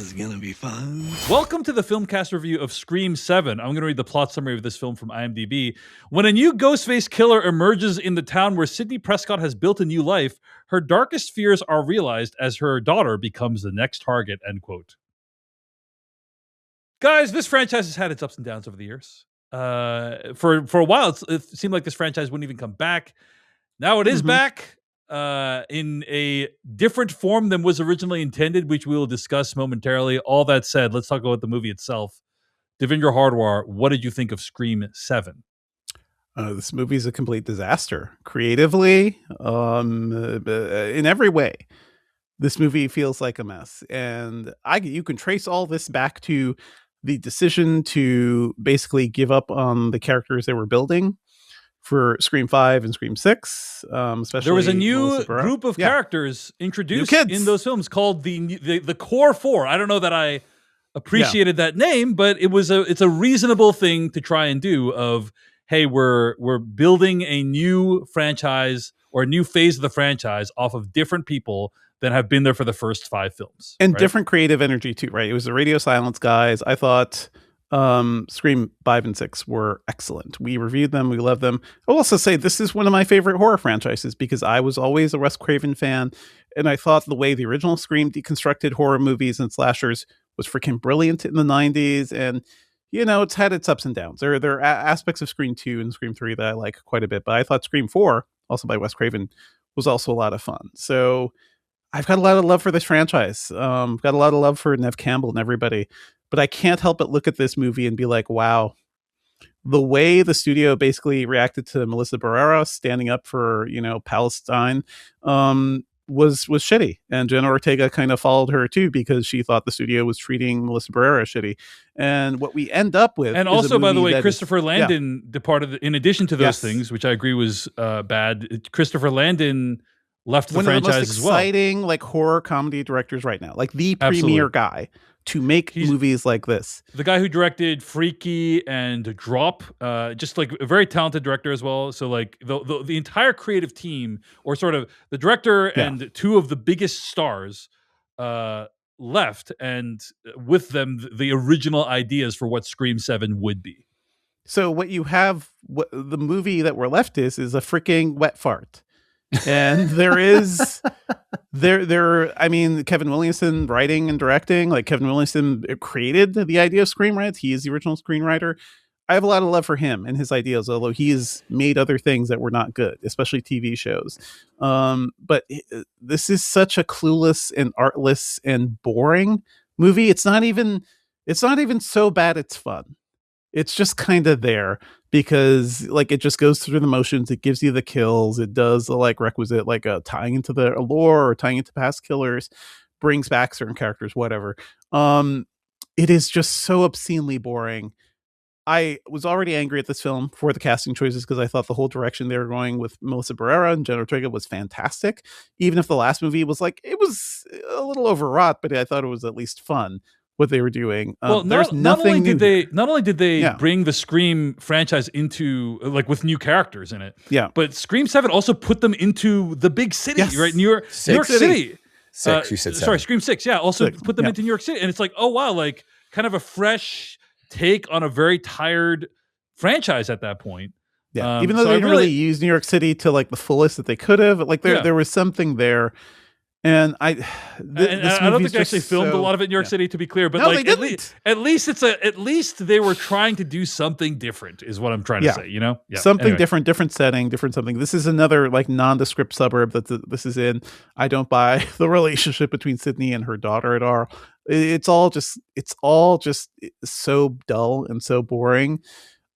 is gonna be fun. Welcome to the Filmcast review of Scream 7. I'm going to read the plot summary of this film from IMDb. When a new Ghostface killer emerges in the town where Sidney Prescott has built a new life, her darkest fears are realized as her daughter becomes the next target, end quote. Guys, this franchise has had its ups and downs over the years. For a while, it seemed like this franchise wouldn't even come back. Now it is back. In a different form than was originally intended, which we will discuss momentarily. All that said, let's talk about the movie itself. Devindra Hardwar, what did you think of Scream 7? This movie is a complete disaster. Creatively, in every way, this movie feels like a mess. And you can trace all this back to the decision to basically give up on the characters they were building for Scream 5 and Scream 6, especially there was a new group of characters introduced in those films called the Core Four. I don't know that I appreciated that name, but it's a reasonable thing to try and do. Of hey, we're building a new franchise or a new phase of the franchise off of different people that have been there for the first 5 films, and different creative energy too. Right? It was the Radio Silence guys. I thought Scream 5 and 6 were excellent. We reviewed them. We love them. I'll also say this is one of my favorite horror franchises because I was always a Wes Craven fan. And I thought the way the original Scream deconstructed horror movies and slashers was freaking brilliant in the 90s. And, you know, it's had its ups and downs. There are aspects of Scream 2 and Scream 3 that I like quite a bit. But I thought Scream 4, also by Wes Craven, was also a lot of fun. So I've got a lot of love for this franchise. Got a lot of love for Neve Campbell and everybody. But I can't help but look at this movie and be like, wow, the way the studio basically reacted to Melissa Barrera standing up for, Palestine was shitty. And Jenna Ortega kind of followed her too because she thought the studio was treating Melissa Barrera shitty. And what we end up with and also, by the way, Christopher Landon departed in addition to those things, which I agree was bad. Christopher Landon left the franchise as well. One of the most exciting horror comedy directors right now, like the premier guy to make movies like this. The guy who directed Freaky and Drop, just like a very talented director as well. So like the entire creative team, or sort of the director and 2 of the biggest stars left, and with them the original ideas for what Scream 7 would be. So what you have, what the movie that we're left is a freaking wet fart. And there is I mean, Kevin Williamson writing and directing, like Kevin Williamson created the idea of Scream, right? He is the original screenwriter. I have a lot of love for him and his ideas, although he has made other things that were not good, especially TV shows. But this is such a clueless and artless and boring movie. It's not even so bad it's fun. It's just kind of there because it just goes through the motions. It gives you the kills. It does the requisite tying into the lore or tying into past killers, brings back certain characters, whatever. It is just so obscenely boring. I was already angry at this film for the casting choices because I thought the whole direction they were going with Melissa Barrera and Jenna Ortega was fantastic. Even if the last movie was it was a little overwrought, but I thought it was at least fun what they were doing. Well, not only did they bring the Scream franchise into with new characters in it, but Scream 7 also put them into the big city, right? New York City. 6, you said 7. Sorry, Scream 6. Yeah, also 6, put them into New York City, and it's like, oh wow, kind of a fresh take on a very tired franchise at that point. Yeah, even though they didn't really use New York City to the fullest that they could have, there was something there. And I don't think they actually filmed a lot of it in New York City, to be clear. But no, they didn't. At least they were trying to do something different, is what I'm trying to say. Something different, different setting, different something. This is another nondescript suburb that this is in. I don't buy the relationship between Sydney and her daughter at all. It's all just so dull and so boring.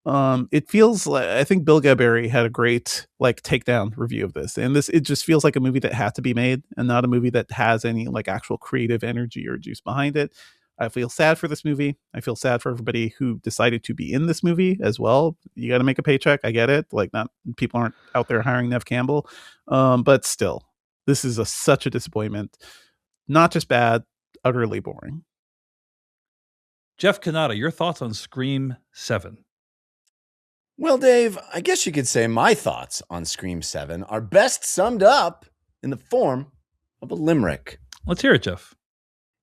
It feels like, I think Bill Gabbary had a great takedown review of this, and it just feels like a movie that had to be made and not a movie that has any actual creative energy or juice behind it. I feel sad for this movie. I feel sad for everybody who decided to be in this movie as well. You got to make a paycheck. I get it. Not people aren't out there hiring Neve Campbell, but still, this is such a disappointment. Not just bad, utterly boring. Jeff Kanata, your thoughts on Scream 7? Well, Dave, I guess you could say my thoughts on Scream 7 are best summed up in the form of a limerick. Let's hear it, Jeff.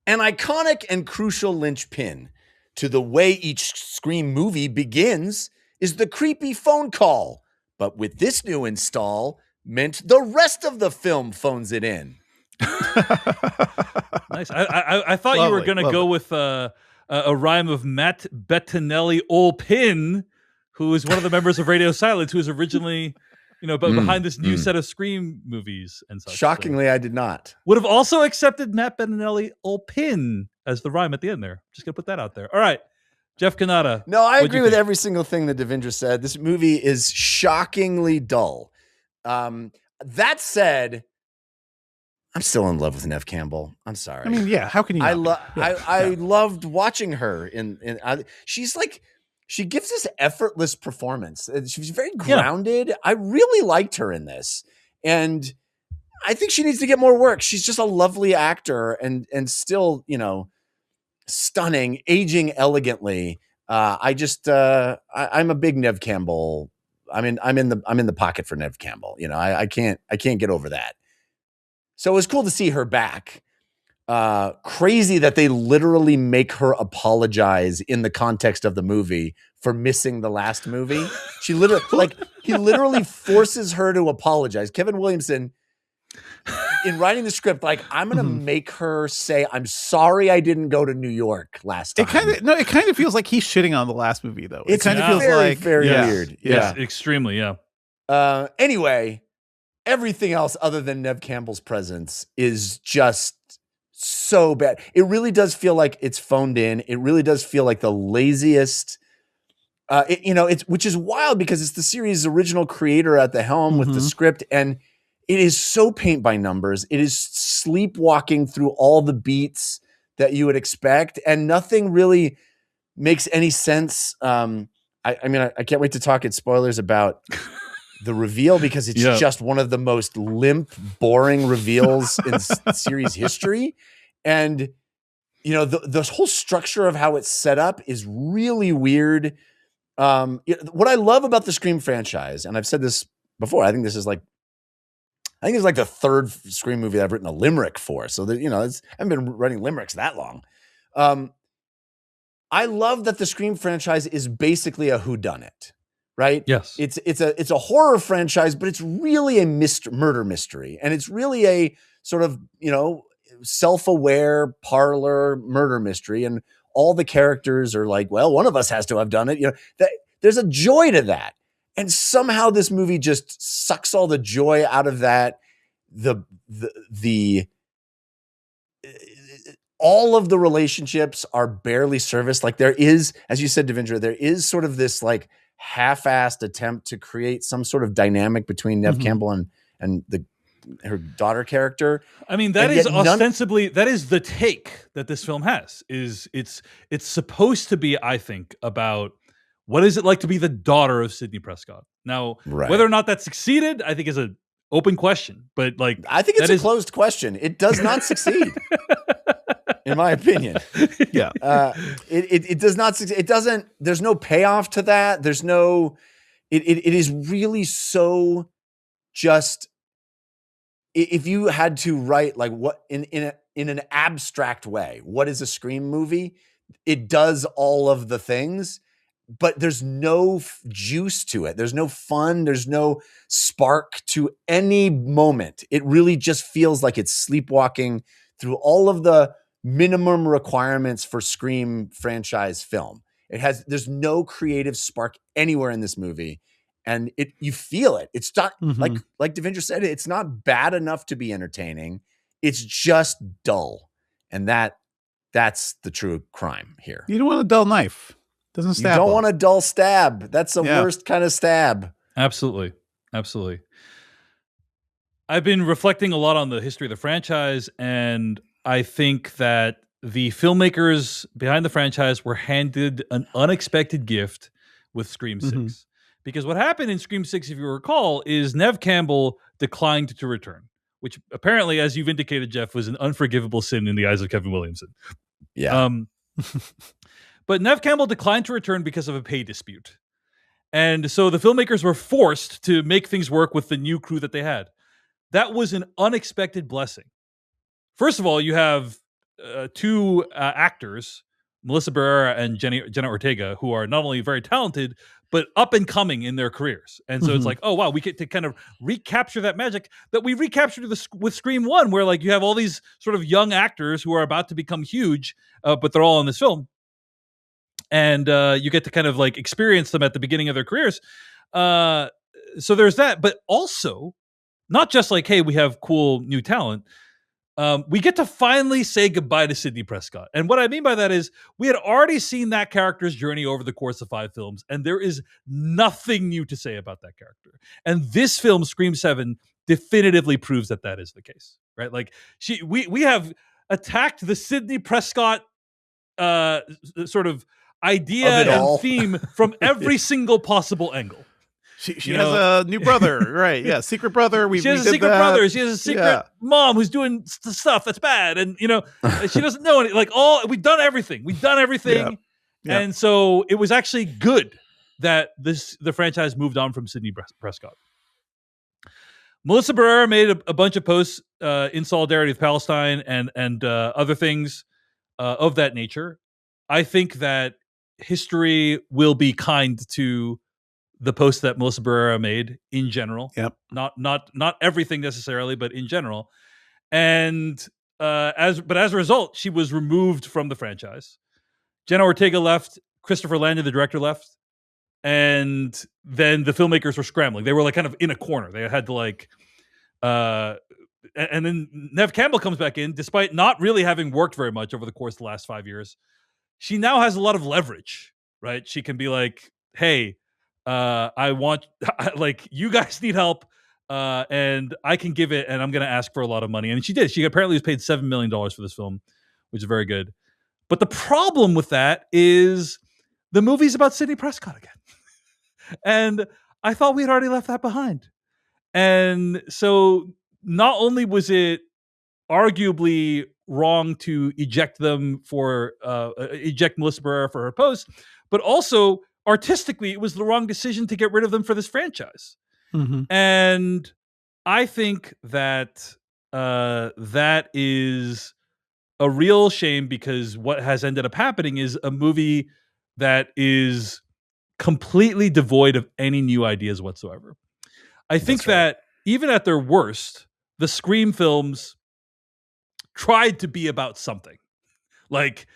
An iconic and crucial linchpin to the way each Scream movie begins is the creepy phone call. But with this new install, meant the rest of the film phones it in. Nice. I thought you were going to go with a rhyme of Matt Bettinelli Olpin, who is one of the members of Radio Silence, who was originally, behind this new set of Scream movies and such. Shockingly, I did not. Would have also accepted Matt Bettinelli Olpin as the rhyme at the end there. Just going to put that out there. All right. Jeff Kanata. No, I agree with every single thing that Devindra said. This movie is shockingly dull. That said, I'm still in love with Neve Campbell. I'm sorry. I mean, yeah. How can you? I loved watching her. She's like, she gives this effortless performance. She's very grounded. Yeah. I really liked her in this, and I think she needs to get more work. She's just a lovely actor, and still, stunning, aging elegantly. I'm a big Neve Campbell. I'm in the pocket for Neve Campbell. I can't get over that. So it was cool to see her back. Crazy that they literally make her apologize in the context of the movie for missing the last movie. She literally, he literally forces her to apologize. Kevin Williamson, in writing the script, I'm going to make her say, "I'm sorry I didn't go to New York last time." It kind of feels like he's shitting on the last movie, though. It kind of feels very weird. Yes, extremely. Yeah. Anyway, everything else other than Neve Campbell's presence is just so bad. It really does feel like it's phoned in. It really does feel like the laziest. Which is wild because it's the series' original creator at the helm with the script, and it is so paint by numbers. It is sleepwalking through all the beats that you would expect, and nothing really makes any sense. I can't wait to talk at spoilers about the reveal, because it's just one of the most limp, boring reveals in series history. And, the whole structure of how it's set up is really weird. What I love about the Scream franchise, and I've said this before, I think it's the third Scream movie that I've written a limerick for. So that, I haven't been writing limericks that long. I love that the Scream franchise is basically a whodunit, right? Yes. It's a horror franchise, but it's really a murder mystery. And it's really a sort of, self-aware parlor murder mystery. And all the characters are like, well, one of us has to have done it. There's a joy to that. And somehow this movie just sucks all the joy out of that. All of the relationships are barely serviced. Like, there is, as you said, Devindra, there is sort of this half-assed attempt to create some sort of dynamic between Neve Campbell and her daughter character. I mean, that is ostensibly that is the take that this film has. It's supposed to be, I think, about what is it like to be the daughter of Sidney Prescott. Now, whether or not that succeeded, I think is an open question. But I think it's a closed question. It does not succeed, in my opinion. Yeah, it does not succeed. It doesn't. There's no payoff to that. There's no. It is really so just. If you had to write what in an abstract way, what is a Scream movie? It does all of the things, but there's no juice to it. There's no fun. There's no spark to any moment. It really just feels like it's sleepwalking through all of the minimum requirements for Scream franchise film. There's no creative spark anywhere in this movie. And you feel it. It's not like Devindra said, it's not bad enough to be entertaining. It's just dull. And that's the true crime here. You don't want a dull knife. Doesn't stab. You don't want a dull stab. That's the worst kind of stab. Absolutely. Absolutely. I've been reflecting a lot on the history of the franchise, and I think that the filmmakers behind the franchise were handed an unexpected gift with Scream 6. Because what happened in Scream 6, if you recall, is Neve Campbell declined to return, which apparently, as you've indicated, Jeff, was an unforgivable sin in the eyes of Kevin Williamson. Yeah. But Neve Campbell declined to return because of a pay dispute. And so the filmmakers were forced to make things work with the new crew that they had. That was an unexpected blessing. First of all, you have two actors, Melissa Barrera and Jenna Ortega, who are not only very talented, but up and coming in their careers. And so it's like, oh, wow, we get to kind of recapture that magic that we recaptured with Scream 1, where like you have all these sort of young actors who are about to become huge, but they're all in this film. And you get to kind of like experience them at the beginning of their careers. So there's that, but also not just like, hey, we have cool new talent. We get to finally say goodbye to Sidney Prescott. And what I mean by that is we had already seen that character's journey over the course of 5 films, and there is nothing new to say about that character. And this film, Scream 7, definitively proves that that is the case, right? Like we have attacked the Sidney Prescott sort of idea and theme from every single possible angle. She has a new brother, right? Yeah, secret brother. She has a secret brother. She has a secret mom who's doing stuff that's bad, and she doesn't know any. Like we've done everything. Yeah. And so it was actually good that the franchise moved on from Sidney Prescott. Melissa Barrera made a bunch of posts in solidarity with Palestine and other things of that nature. I think that history will be kind to the post that Melissa Barrera made in general. Yep. Not everything necessarily, but in general. And as a result, she was removed from the franchise. Jenna Ortega left, Christopher Landon, the director, left. And then the filmmakers were scrambling. They were like kind of in a corner. They had to like and then Neve Campbell comes back in, despite not really having worked very much over the course of the last 5 years. She now has a lot of leverage, right? She can be like, hey, I want, like, you guys need help, and I can give it, and I'm going to ask for a lot of money. And she did. She apparently was paid $7 million for this film, which is very good. But the problem with that is the movie's about Sidney Prescott again. And I thought we had already left that behind. And so not only was it arguably wrong to eject Melissa Barrera for her post, but also artistically, it was the wrong decision to get rid of them for this franchise. Mm-hmm. And I think that that is a real shame, because what has ended up happening is a movie that is completely devoid of any new ideas whatsoever. I think that even at their worst, the Scream films tried to be about something. Like,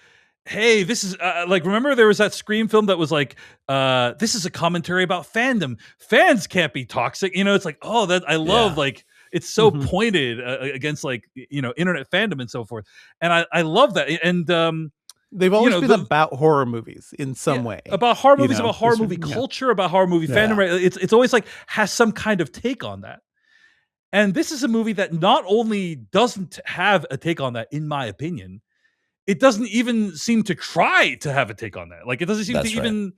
hey, this is remember there was that Scream film that was like, this is a commentary about fandom. Fans can't be toxic. It's like, oh, that I love, like, it's so pointed against like, internet fandom and so forth. And I love that. And they've always been about horror movies in some way. About horror movies, about horror movie culture, about horror movie fandom. Right? It's always like has some kind of take on that. And this is a movie that not only doesn't have a take on that, in my opinion, it doesn't even seem to try to have a take on that. Like, it doesn't seem to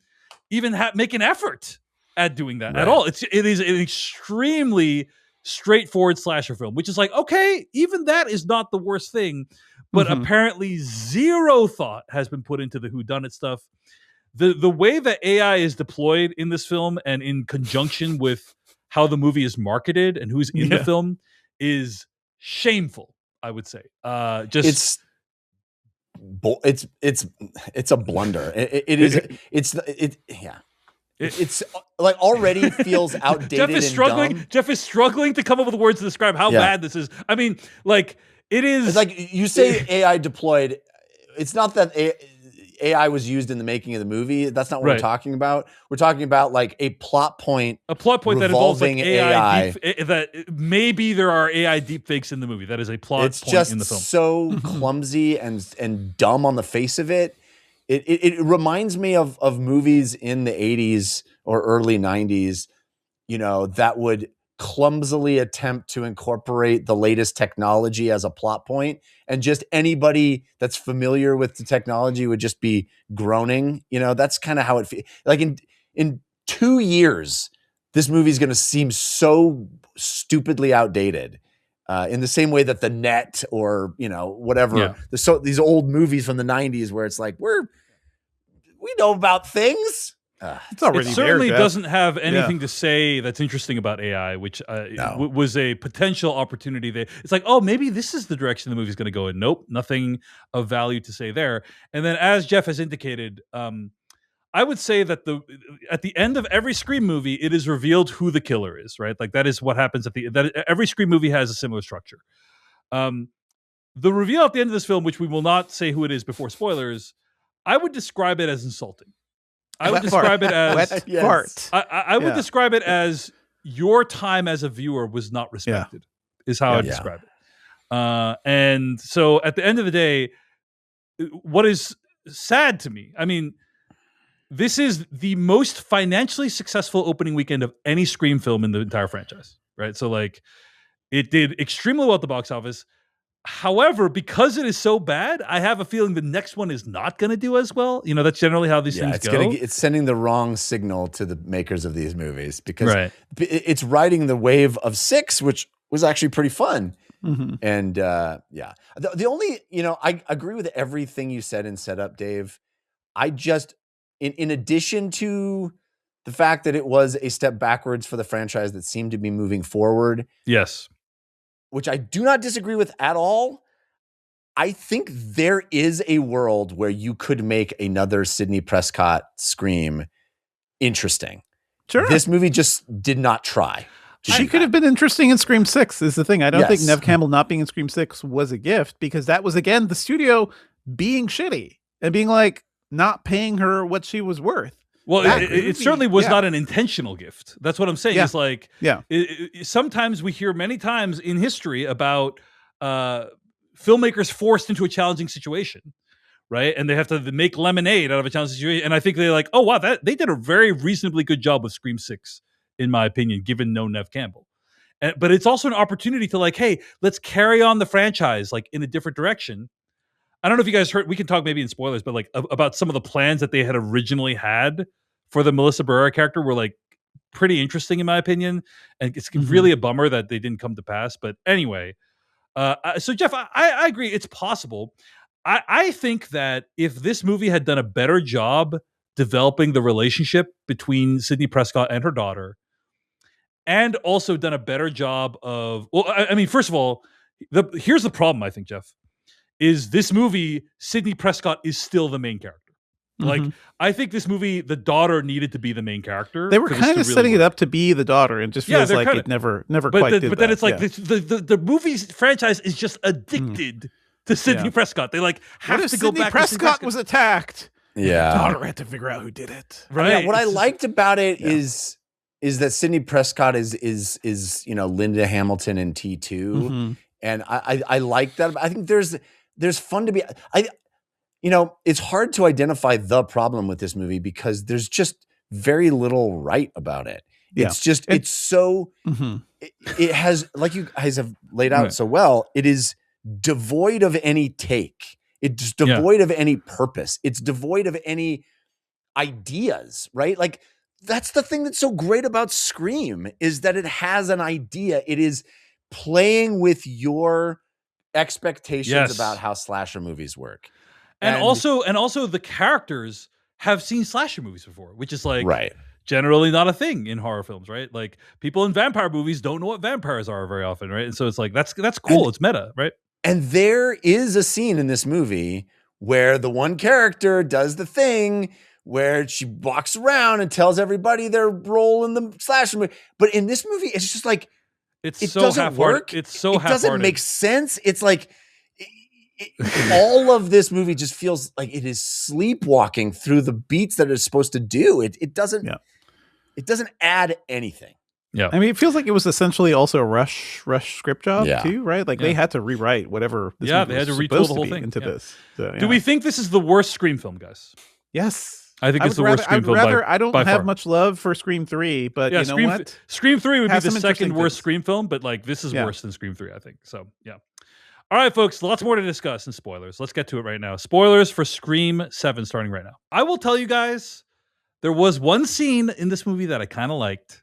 even make an effort at doing that at all. It is an extremely straightforward slasher film, which is like, okay, even that is not the worst thing, but apparently zero thought has been put into the whodunit stuff. The way that AI is deployed in this film, and in conjunction with how the movie is marketed and who's in the film, is shameful, I would say. It's a blunder. It's like already feels outdated. Jeff is struggling to come up with words to describe how bad this is. I mean, like, it is. It's like you say AI deployed. It's not that AI was used in the making of the movie. That's not what we're talking about. We're talking about like a plot point that involves like AI. That maybe there are AI deepfakes in the movie. That is a plot point in the film. It's just so clumsy and dumb on the face of it. It reminds me of movies in the 80s or early 90s, that would clumsily attempt to incorporate the latest technology as a plot point, and just anybody that's familiar with the technology would just be groaning. That's kind of how it feels. Like in 2 years, this movie is going to seem so stupidly outdated. In the same way that the net or whatever these old movies from the 90s where it's like we know about things. It's already it certainly there, doesn't have anything to say that's interesting about AI, which was a potential opportunity there. It's like, oh, maybe this is the direction the movie's going to go in. Nope, nothing of value to say there. And then, as Jeff has indicated, I would say that at the end of every Scream movie, it is revealed who the killer is, right? Like that is what happens every Scream movie has a similar structure. The reveal at the end of this film, which we will not say who it is before spoilers, I would describe it as insulting. I would describe it as fart. I would describe it as your time as a viewer was not respected. Is how I would describe it. And so at the end of the day, what is sad to me, I mean, this is the most financially successful opening weekend of any Scream film in the entire franchise, right? So like, it did extremely well at the box office. However, because it is so bad, I have a feeling the next one is not going to do as well. You know, that's generally how these things go. It's sending the wrong signal to the makers of these movies because it's riding the wave of 6, which was actually pretty fun. Mm-hmm. And the only, I agree with everything you said in setup, Dave. I just, in addition to the fact that it was a step backwards for the franchise that seemed to be moving forward. Yes. Which I do not disagree with at all. I think there is a world where you could make another Sidney Prescott Scream interesting. Sure. This movie just did not try. She could have been interesting in Scream 6 is the thing. I don't think Neve Campbell not being in Scream 6 was a gift because that was, again, the studio being shitty and being like not paying her what she was worth. Well, it certainly was not an intentional gift. That's what I'm saying. It's like, sometimes we hear many times in history about filmmakers forced into a challenging situation, right? And they have to make lemonade out of a challenging situation. And I think they're like, oh, wow, they did a very reasonably good job with Scream 6, in my opinion, given no Neve Campbell. But it's also an opportunity to like, hey, let's carry on the franchise like in a different direction. I don't know if you guys heard, we can talk maybe in spoilers, but like about some of the plans that they had originally had for the Melissa Barrera character were like pretty interesting in my opinion. And it's really a bummer that they didn't come to pass. But anyway, so Jeff, I agree. It's possible. I think that if this movie had done a better job developing the relationship between Sidney Prescott and her daughter, and also done a better job of, well, I mean, first of all, here's the problem, I think, Jeff. Is this movie, Sidney Prescott is still the main character. Like, I think this movie, the daughter needed to be the main character. They were kind of setting it up to be the daughter and just feels like it never quite did that. But then it's like the movie's franchise is just addicted to Sidney Prescott. They like have to go back. Prescott was attacked. Yeah. The daughter had to figure out who did it. Right. What I liked about it is that Sidney Prescott is Linda Hamilton in T2. And I like that. I think there's fun to be, it's hard to identify the problem with this movie because there's just very little right about it. It's just, it's so, it has, like you guys have laid out so well, it is devoid of any take. It's devoid of any purpose. It's devoid of any ideas, right? Like that's the thing that's so great about Scream is that it has an idea. It is playing with your expectations about how slasher movies work. And also the characters have seen slasher movies before, which is like generally not a thing in horror films, right? Like people in vampire movies don't know what vampires are very often, right? And so it's like that's cool. It's meta, right? And there is a scene in this movie where the one character does the thing where she walks around and tells everybody their role in the slasher movie. But in this movie, it's just like it so doesn't work. It's so it doesn't make sense. It's like all of this movie just feels like it is sleepwalking through the beats that it's supposed to do. It doesn't add anything. Yeah. I mean, it feels like it was essentially also a rush script job too, right? Like they had to rewrite whatever this movie they had to was retool the supposed whole to be thing into this. So, Do we think this is the worst Scream film, guys? Yes. I think it's the worst Scream film I don't by have far. much love for Scream 3, but you know what? Scream 3 would be the second worst Scream film, but like this is worse than Scream 3, I think. So, yeah. All right, folks, lots more to discuss in spoilers. Let's get to it right now. Spoilers for Scream 7 starting right now. I will tell you guys, there was one scene in this movie that I kind of liked,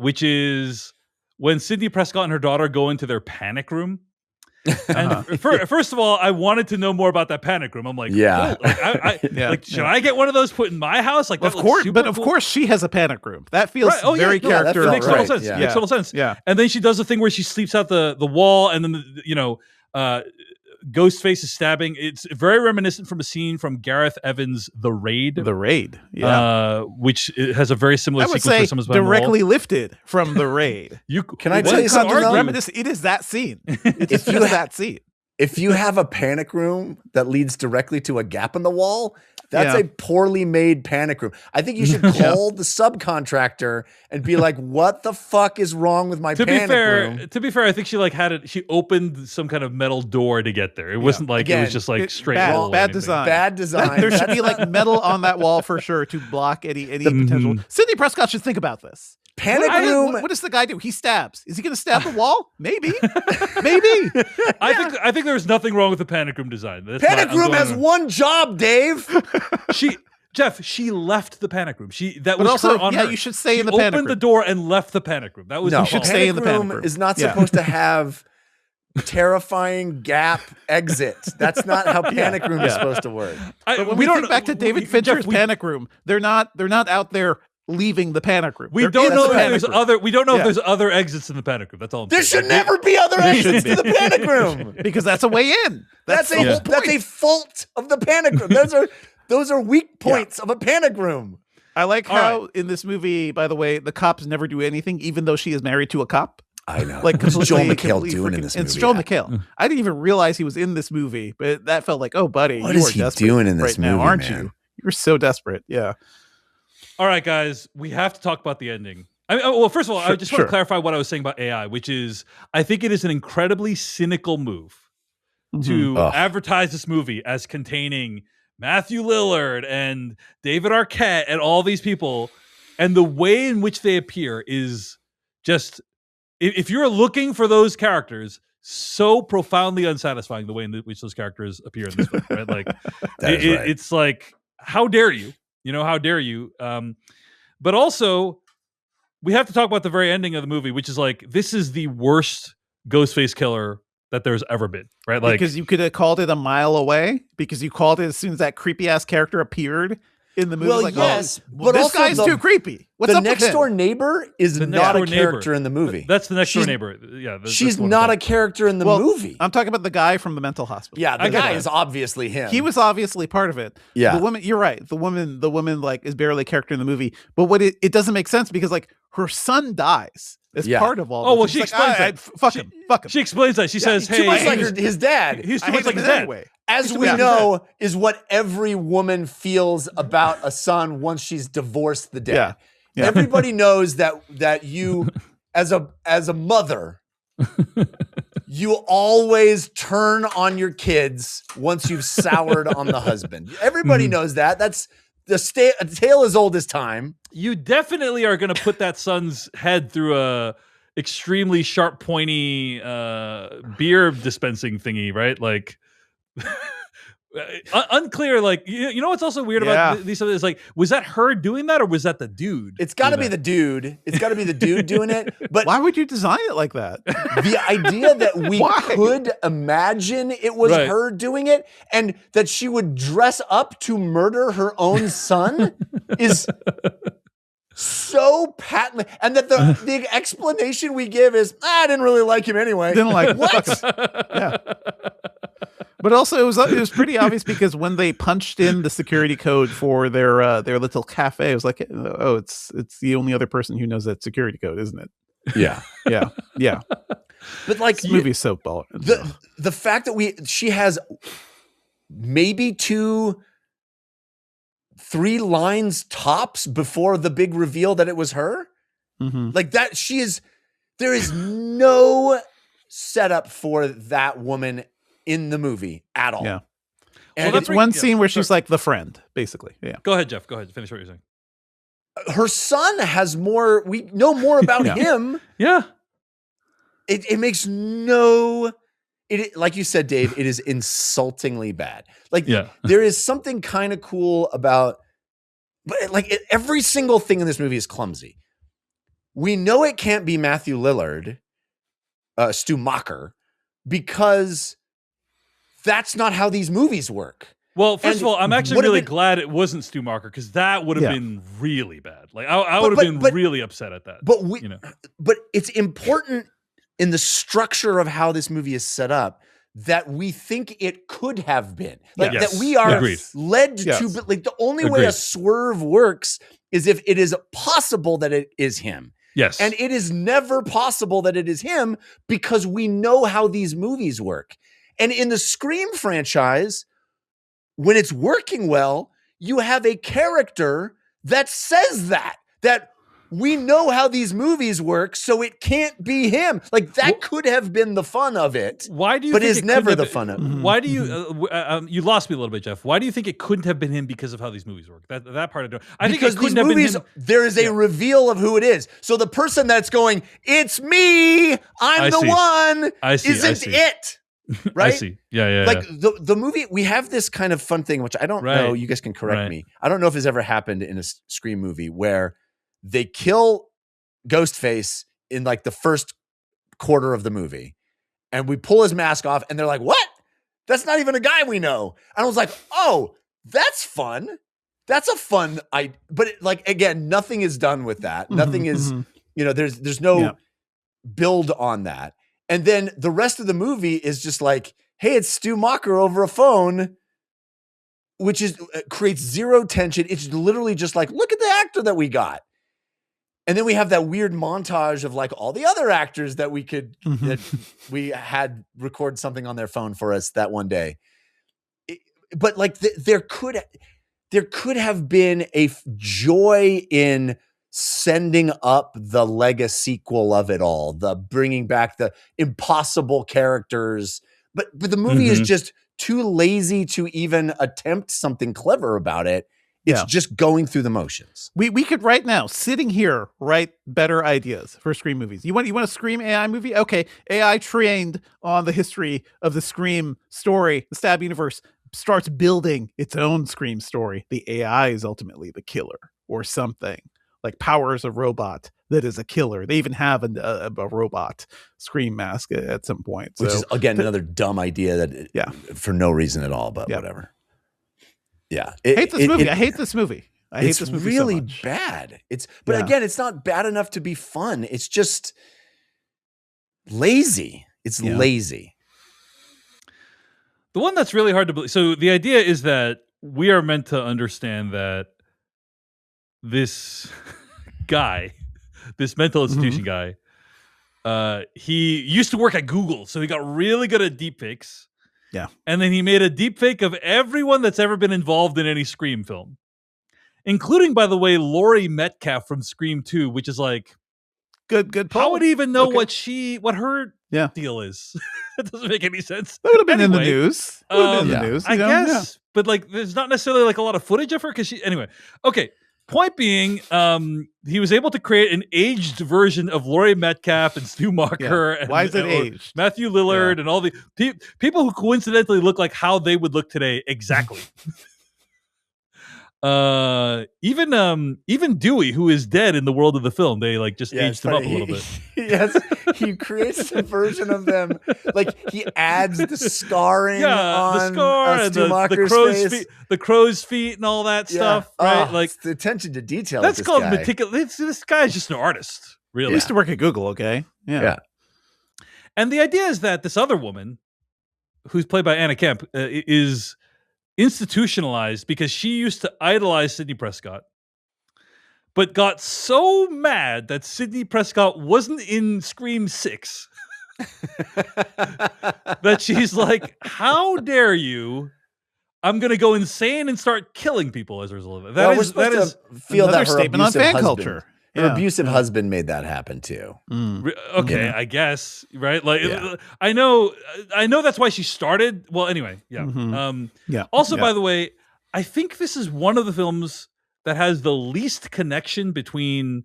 which is when Sidney Prescott and her daughter go into their panic room. And first of all, I wanted to know more about that panic room. I'm like, yeah, should I get one of those put in my house? Like, of course, but of course, she has a panic room. That feels very character. It makes total sense. Yeah. Makes total sense. Yeah, and then she does the thing where she sleeps out the wall, and then Ghostface is stabbing. It's very reminiscent from a scene from Gareth Evans' The Raid. The Raid, yeah, which has a very similar sequence where someone's directly lifted from The Raid. Can I tell you something? It is that scene. It's just that scene. If you have a panic room that leads directly to a gap in the wall, that's a poorly made panic room. I think you should call the subcontractor and be like, "What the fuck is wrong with my panic room?" To be fair, I think she had it. She opened some kind of metal door to get there. It wasn't like it was just like straight wall. Bad design. Bad design. There should be like metal on that wall for sure to block any potential. Sidney Prescott should think about this. Panic room. What does the guy do? He stabs. Is he going to stab the wall? Maybe. Maybe. I think there's nothing wrong with the panic room design. Panic room has one job, Dave. She left the panic room. You should stay in the panic room. Opened the door and left the panic room. That was you should stay in the panic room. Is not supposed to have terrifying gap exit. That's not how panic room is supposed to work. But when we think back to David Fincher's panic room, they're not out there leaving the panic room. We don't know if there's other exits in the panic room. That's all. There should never be other exits to the panic room because that's a way in. That's a fault of the panic room. Those are weak points of a panic room. I like how in this movie, by the way, the cops never do anything, even though she is married to a cop. I know. Like what's Joel McHale doing in this movie? It's Joel McHale. I didn't even realize he was in this movie, but that felt like, oh, buddy, what is he doing in this movie, now, aren't you? You're so desperate. Yeah. All right, guys, we have to talk about the ending. First of all, I just want to clarify what I was saying about AI, which is I think it is an incredibly cynical move to advertise this movie as containing Matthew Lillard and David Arquette and all these people. And the way in which they appear is just, if you're looking for those characters, so profoundly unsatisfying the way in which those characters appear in this film, right? Like, it's like, how dare you? How dare you? But also, we have to talk about the very ending of the movie, which is like, this is the worst Ghostface killer that there's ever been, right? Like, because you could have called it a mile away, because you called it as soon as that creepy ass character appeared in the movie. Well, like, yes, but this guy's too creepy. What's the up next door neighbor is not a character in the movie. That's the next door neighbor. Yeah, she's not a character in the movie. I'm talking about the guy from the mental hospital. Yeah, the guy is obviously him. He was obviously part of it. Yeah, the woman. You're right. The woman like is barely a character in the movie. But what it doesn't make sense because like her son dies as part of all. Oh well, she explains that. Fuck him. She explains that. She says, "Hey, too much like his dad. He's too much like his dad." Anyway. As we know, is what every woman feels about a son once she's divorced the dad. Yeah. Everybody knows that you, as a mother, you always turn on your kids once you've soured on the husband. Everybody knows that. That's a tale as old as time. You definitely are going to put that son's head through a extremely sharp, pointy beer dispensing thingy, right? Like. Unclear. Like, you know what's also weird about these is like, was that her doing that or was that the dude? It's got to be the dude. It's got to be the dude doing it. But why would you design it like that? The idea that we could imagine it was her doing it and that she would dress up to murder her own son is so patently, and that the explanation we give is, I didn't really like him anyway. Didn't like what? Yeah. But also, it was pretty obvious because when they punched in the security code for their little cafe, it was like, oh, it's the only other person who knows that security code, isn't it? Yeah, yeah. But like, this movie's so ball. The fact that she has maybe 2-3 lines tops before the big reveal that it was her, like that. There is no setup for that woman in the movie at all. Yeah. And it's one scene where she's like the friend, basically. Yeah. Go ahead, Jeff. Go ahead. Finish what you're saying. Her son has more. We know more about him. Yeah. It makes no. Like you said, Dave, it is insultingly bad. Like there is something kind of cool about, but like every single thing in this movie is clumsy. We know it can't be Matthew Lillard, Stu Macher. because that's not how these movies work. Well, first of all, I'm actually really glad it wasn't Stu Macher, because that would have been really bad. Like I would have been really upset at that. But it's important in the structure of how this movie is set up that we think it could have been. Like that we are led to, like the only way a swerve works is if it is possible that it is him. Yes. And it is never possible that it is him because we know how these movies work. And in the Scream franchise, when it's working well, you have a character that says that we know how these movies work, so it can't be him. Like that could have been the fun of it. Why do you? But it's never the fun of it. Why do you? You lost me a little bit, Jeff. Why do you think it couldn't have been him because of how these movies work? That part I don't. I think it couldn't have been him. There is a reveal of who it is. So the person that's going, "It's me, I'm the one," isn't it? Right? I see. Yeah. Like the movie, we have this kind of fun thing, which I don't know. You guys can correct me. I don't know if it's ever happened in a Scream movie where they kill Ghostface in like the first quarter of the movie, and we pull his mask off, and they're like, "What? That's not even a guy we know." And I was like, "Oh, that's fun. That's a fun." But like again, nothing is done with that. Nothing is. There's no build on that. And then the rest of the movie is just like, hey, it's Stu Macher over a phone, which creates zero tension. It's literally just like, look at the actor that we got. And then we have that weird montage of like all the other actors that we could, that we had record something on their phone for us that one day. But like there could have been a joy in sending up the Lego sequel of it all, the bringing back the impossible characters. But the movie is just too lazy to even attempt something clever about it. It's just going through the motions. We could right now, sitting here, write better ideas for Scream movies. You want a Scream AI movie? Okay, AI trained on the history of the Scream story, the Stab universe, starts building its own Scream story. The AI is ultimately the killer or something. Like powers a robot that is a killer. They even have a robot Scream mask at some point. Which is, again, another dumb idea that for no reason at all, but whatever. Yeah. I hate this movie. I hate this movie. I hate this movie really so much. Bad. Again, it's not bad enough to be fun. It's just lazy. It's lazy. The one that's really hard to believe. So the idea is that we are meant to understand that this guy, this mental institution guy, he used to work at Google, so he got really good at deepfakes. Yeah. And then he made a deepfake of everyone that's ever been involved in any Scream film, including, by the way, Laurie Metcalf from Scream 2, which is like, good pull. How would he even know what her deal is? It doesn't make any sense. That would have been in the news. I guess, but like, there's not necessarily like a lot of footage of her because anyway. Okay. Point being, he was able to create an aged version of Laurie Metcalf and Stu Macher. And, why is it aged? Matthew Lillard and all the people who coincidentally look like how they would look today. Exactly. Even Dewey, who is dead in the world of the film, they like just aged him up a little bit. Yes, he creates a version of them. Like he adds the scarring on the scar and the crow's feet and all that stuff, right? Like the attention to detail. That's called meticulous. This guy's just an artist, really. He used to work at Google, okay? Yeah. And the idea is that this other woman, who's played by Anna Kemp, is institutionalized because she used to idolize Sidney Prescott, but got so mad that Sidney Prescott wasn't in Scream 6 that she's like, how dare you? I'm going to go insane and start killing people as a result of it. That is feel that her statement on fan culture. Her abusive husband made that happen too. Okay, I guess, right? Like, I know that's why she started. Well, anyway, Also, by the way, I think this is one of the films that has the least connection between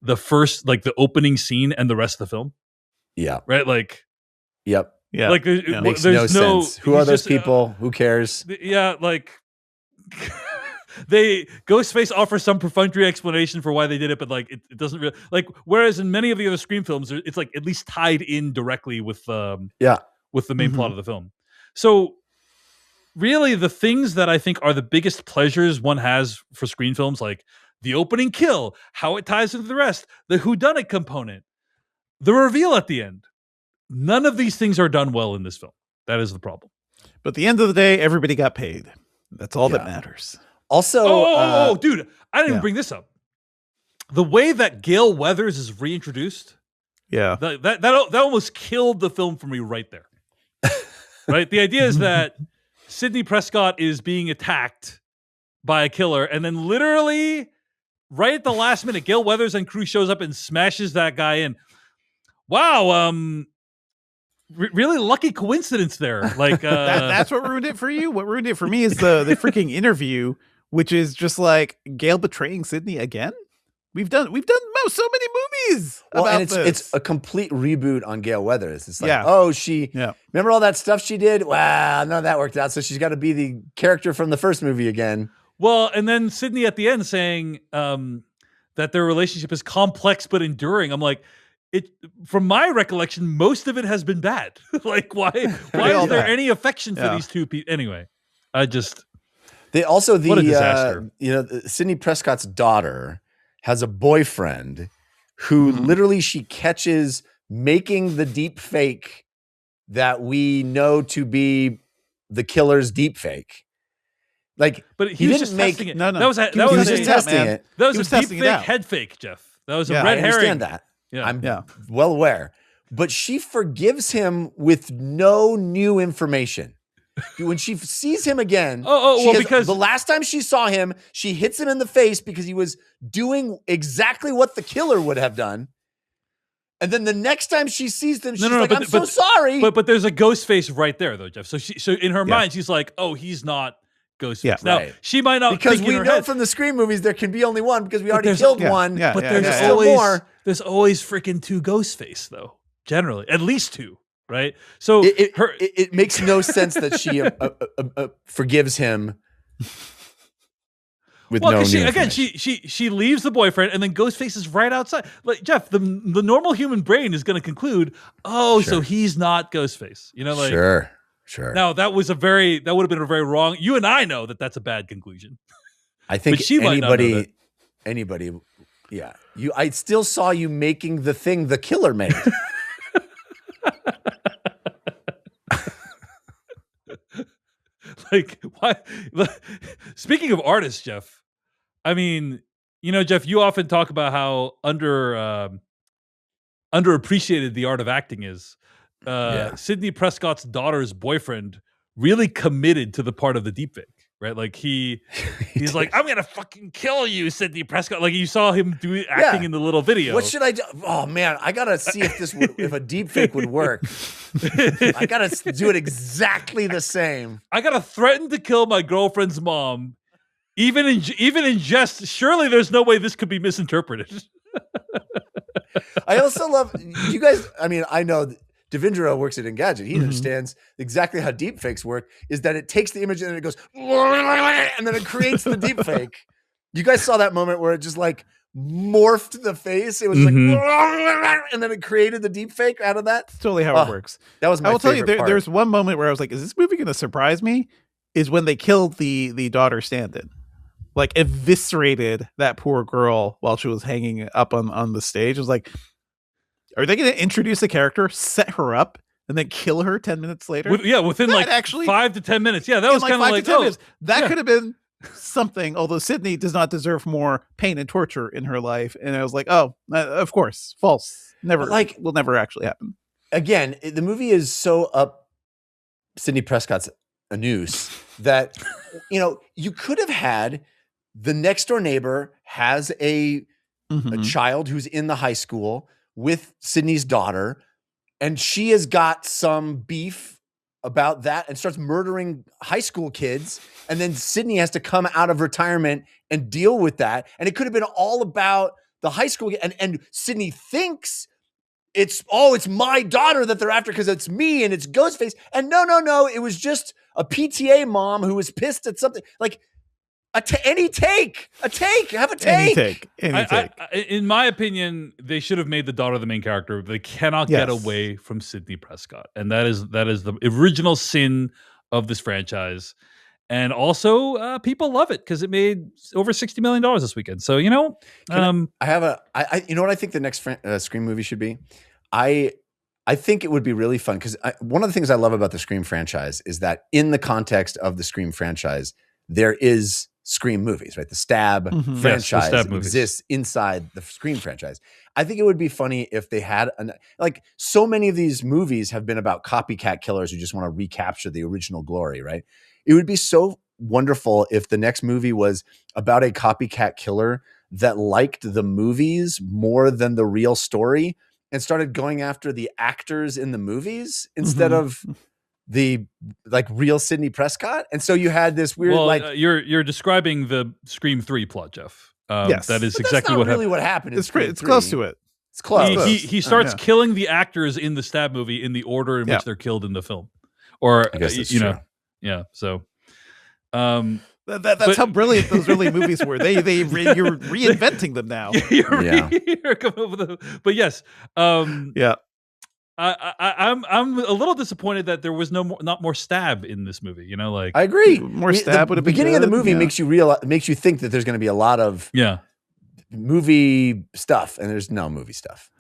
the first, like the opening scene, and the rest of the film. Yeah. Right. Like. Yep. Yeah. Like, makes no sense. Who are those people? Who cares? Yeah. Like. Ghostface offers some perfunctory explanation for why they did it, but like it doesn't really like. Whereas in many of the other Scream films, it's like at least tied in directly with with the main plot of the film. So really the things that I think are the biggest pleasures one has for screen films, like the opening kill, how it ties into the rest, the whodunit component, the reveal at the end. None of these things are done well in this film. That is the problem. But at the end of the day, everybody got paid. That's all that matters. Also, dude, I didn't even bring this up. The way that Gale Weathers is reintroduced, that almost killed the film for me right there. Right? The idea is that Sidney Prescott is being attacked by a killer, and then literally right at the last minute, Gale Weathers and crew shows up and smashes that guy in. Wow, really lucky coincidence there. Like that's what ruined it for you. What ruined it for me is the freaking interview, which is just like Gale betraying Sidney again. We've done so many movies. Well, about and this. It's a complete reboot on Gale Weathers. It's like, remember all that stuff she did? Wow, none of that worked out. So she's got to be the character from the first movie again. Well, and then Sidney at the end saying that their relationship is complex but enduring. I'm like, from my recollection, most of it has been bad. Like, why is there any affection for these two people? Anyway, what a disaster. Sidney Prescott's daughter has a boyfriend who literally she catches making the deep fake that we know to be the killer's deep fake. Like, but he was just testing it. No, that was just testing it. That was a deep fake head fake, Jeff. That was a red herring. I understand that. Yeah. I'm well aware. But she forgives him with no new information. When she sees him again, because the last time she saw him, she hits him in the face because he was doing exactly what the killer would have done. And then the next time she sees them, she's like, I'm so sorry. But there's a ghost face right there, though, Jeff. So in her mind, she's like, oh, he's not Ghostface. Yeah, now, she might not because we know from the Scream movies there can be only one because we already killed one. But there's always more. There's always freaking two Ghostface, though. Generally, at least two. Right, so it makes no sense that she forgives him with no new information. She leaves the boyfriend, and then Ghostface is right outside. Like Jeff, the normal human brain is going to conclude, so he's not Ghostface. Like sure. Now that would have been a very wrong. You and I know that that's a bad conclusion. I think anybody, yeah. I still saw you making the thing the killer made. Like, why? Speaking of artists, Jeff, I mean, Jeff, you often talk about how underappreciated the art of acting is. Sidney Prescott's daughter's boyfriend really committed to the part of the deepfake, right? Like he's like, I'm gonna fucking kill you, Sidney Prescott. Like you saw him acting in the little video. What should I do? Oh man, I gotta see if if a deepfake would work. I gotta do it exactly the same. I gotta threaten to kill my girlfriend's mom, even in jest. Surely there's no way this could be misinterpreted. I also love you guys. I mean, I know Devindra works at Engadget. He understands exactly how deepfakes work. Is that it takes the image and then it goes and then it creates the deepfake. You guys saw that moment where it just like morphed the face. It was like, and then it created the deep fake out of that. That's totally how it works. That was my favorite tell you, there's one moment where I was like, is this movie going to surprise me? Is when they killed the daughter stand-in. Like eviscerated that poor girl while she was hanging up on the stage. I was like, are they going to introduce a character, set her up, and then kill her 10 minutes later? Within like 5 to 10 minutes. Yeah, that was kind of like, that could have been something, although Sidney does not deserve more pain and torture in her life. And I was like, of course, false. Never, will never actually happen. Again, the movie is so up Sidney Prescott's a noose that, you could have had the next door neighbor has a child who's in the high school with Sidney's daughter, and she has got some beef about that and starts murdering high school kids. And then Sidney has to come out of retirement and deal with that. And it could have been all about the high school. And Sidney thinks it's my daughter that they're after because it's me and it's Ghostface. And no. It was just a PTA mom who was pissed at something. Like, Any take. Have a take. Any take. In my opinion, they should have made the daughter the main character. They cannot get away from Sidney Prescott, and that is the original sin of this franchise. And also, people love it because it made over $60 million this weekend. So you know, you know what I think the next Scream movie should be. I think it would be really fun because one of the things I love about the Scream franchise is that in the context of the Scream franchise, there is Scream movies, right? The Stab franchise exists inside the Scream franchise. I think it would be funny if they had so many of these movies have been about copycat killers who just want to recapture the original glory, right? It would be so wonderful if the next movie was about a copycat killer that liked the movies more than the real story and started going after the actors in the movies instead of the real Sidney Prescott. And so you had this weird you're describing the Scream 3 plot, Jeff. Yes, that is but exactly that's not really what happened. It's close to it. It's close. He starts killing the actors in the Stab movie in the order in which they're killed in the film. Or I guess that's true. Yeah. So that's how brilliant those early movies were. You're reinventing them now. You're coming up with but yes. I'm a little disappointed that there was not more Stab in this movie. You know, I agree. More Stab would have been beginning of the movie makes you think that there's going to be a lot of movie stuff, and there's no movie stuff.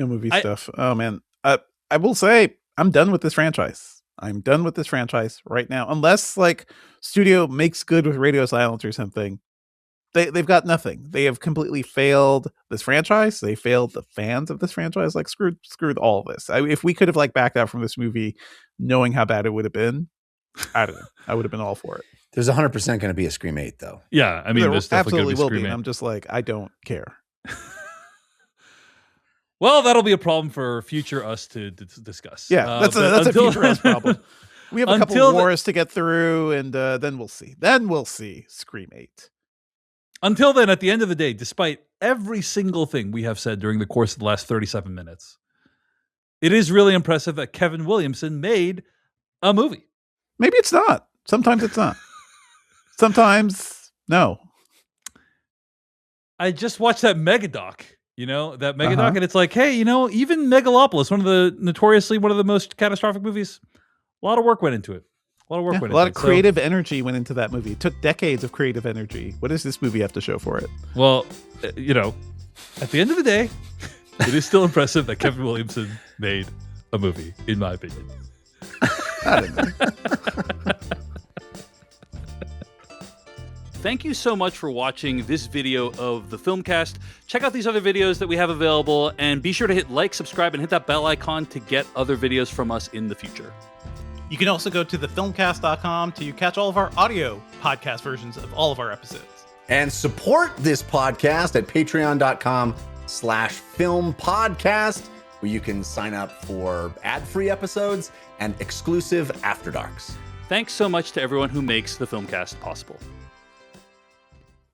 No movie stuff. Oh man, I will say I'm done with this franchise. I'm done with this franchise right now, unless studio makes good with Radio Silence or something. They've got nothing. They have completely failed this franchise. They failed the fans of this franchise. Screwed all of this. If we could have backed out from this movie, knowing how bad it would have been, I don't know. I would have been all for it. There's 100% going to be a Scream 8, though. Yeah, I mean, there's absolutely will be. 8. And I'm just I don't care. Well, that'll be a problem for future us to discuss. Yeah, that's a future us problem. We have a couple of wars to get through, and then we'll see. Then we'll see Scream 8. Until then, at the end of the day, despite every single thing we have said during the course of the last 37 minutes, it is really impressive that Kevin Williamson made a movie. Maybe it's not. Sometimes it's not. Sometimes, no. I just watched that Megadoc, and it's hey, even Megalopolis, one of the most catastrophic movies, a lot of work went into it. A lot of creative energy went into that movie. It took decades of creative energy. What does this movie have to show for it? Well, at the end of the day, it is still impressive that Kevin Williamson made a movie, in my opinion. I don't know. Thank you so much for watching this video of the Filmcast. Check out these other videos that we have available, and be sure to hit like, subscribe, and hit that bell icon to get other videos from us in the future. You can also go to thefilmcast.com to catch all of our audio podcast versions of all of our episodes. And support this podcast at patreon.com/filmpodcast, where you can sign up for ad-free episodes and exclusive After Darks. Thanks so much to everyone who makes the Filmcast possible.